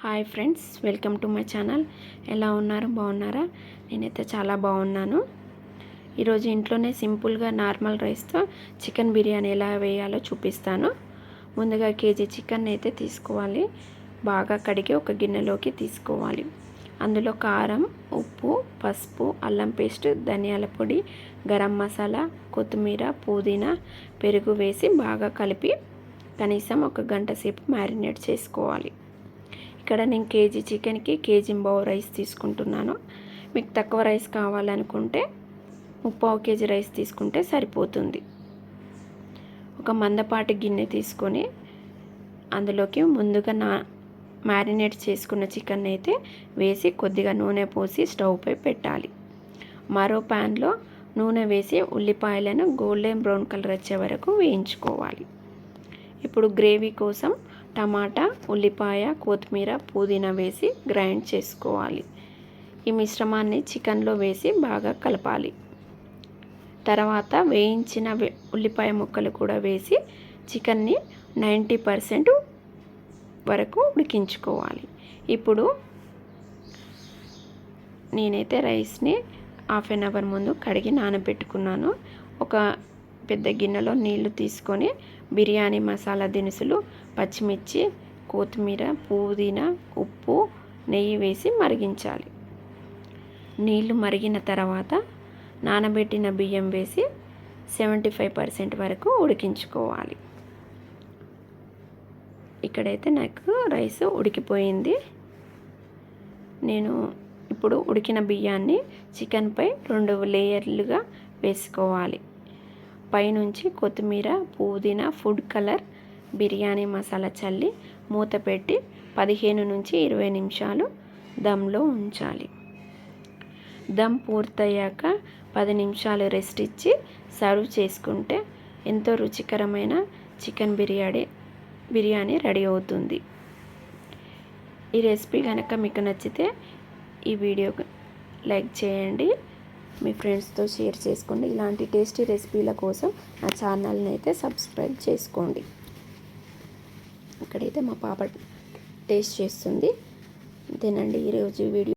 Hi friends, welcome to my channel. ఎలా ఉన్నారు? బాగున్నారా? నేనైతే చాలా బాగున్నాను. ఈరోజు ఇంట్లోనే సింపుల్గా నార్మల్ రైస్తో చికెన్ బిర్యానీ ఎలా వేయాలో చూపిస్తాను. ముందుగా కేజీ చికెన్ అయితే తీసుకోవాలి. బాగా కడిగి ఒక గిన్నెలోకి తీసుకోవాలి. అందులో కారం, ఉప్పు, పసుపు, అల్లం పేస్ట్, ధనియాల పొడి, గరం మసాలా, కొత్తిమీర, పుదీనా, పెరుగు వేసి బాగా కలిపి కనీసం 1 గంట సేపు మ్యారినేట్ చేసుకోవాలి. ఇక్కడ నేను కేజీ చికెన్కి కేజీ రైస్ తీసుకుంటున్నాను. మీకు తక్కువ రైస్ కావాలనుకుంటే 3/4 కేజీ రైస్ తీసుకుంటే సరిపోతుంది. ఒక మందపాటి గిన్నె తీసుకొని అందులోకి ముందుగా మ్యారినేట్ చేసుకున్న చికెన్ అయితే వేసి కొద్దిగా నూనె పోసి స్టవ్ పై పెట్టాలి. మరో ప్యాన్లో నూనె వేసి ఉల్లిపాయలను గోల్డెన్ బ్రౌన్ కలర్ వచ్చే వరకు వేయించుకోవాలి. ఇప్పుడు గ్రేవీ కోసం టమాటా, ఉల్లిపాయ, కొత్తిమీర, పుదీనా వేసి గ్రైండ్ చేసుకోవాలి. ఈ మిశ్రమాన్ని చికెన్లో వేసి బాగా కలపాలి. తర్వాత వేయించిన ఉల్లిపాయ ముక్కలు కూడా వేసి చికెన్ని 90% వరకు ఉడికించుకోవాలి. ఇప్పుడు నేనైతే రైస్ని 1/2 అవర్ ముందు కడిగి నానబెట్టుకున్నాను. ఒక పెద్ద గిన్నెలో నీళ్లు తీసుకొని బిర్యానీ మసాలా దినుసులు, పచ్చిమిర్చి, కొత్తిమీర, పుదీనా, ఉప్పు, నెయ్యి వేసి మరిగించాలి. నీళ్లు మరిగిన తర్వాత నానబెట్టిన బియ్యం వేసి 75% వరకు ఉడికించుకోవాలి. ఇక్కడైతే నాకు రైస్ ఉడికిపోయింది. నేను ఇప్పుడు ఉడికిన బియ్యాన్ని చికెన్పై 2 లేయర్లుగా వేసుకోవాలి. పైనుంచి కొత్తిమీర, పుదీనా, ఫుడ్ కలర్, బిర్యానీ మసాలా చల్లి మూత పెట్టి 15 నుంచి 20 నిమిషాలు దమ్లో ఉంచాలి. దమ్ పూర్తయ్యాక 10 నిమిషాలు రెస్ట్ ఇచ్చి సర్వ్ చేసుకుంటే ఎంతో రుచికరమైన చికెన్ బిర్యానీ రెడీ అవుతుంది. ఈ రెసిపీ కనుక మీకు నచ్చితే ఈ వీడియో లైక్ చేయండి, మీ ఫ్రెండ్స్తో షేర్ చేసుకోండి. ఇలాంటి టేస్టీ రెసిపీల కోసం నా ఛానల్ని అయితే సబ్స్క్రైబ్ చేసుకోండి. ఇక్కడైతే మా పాప టేస్ట్ చేస్తుంది. అంతేనండి ఈరోజు వీడియో.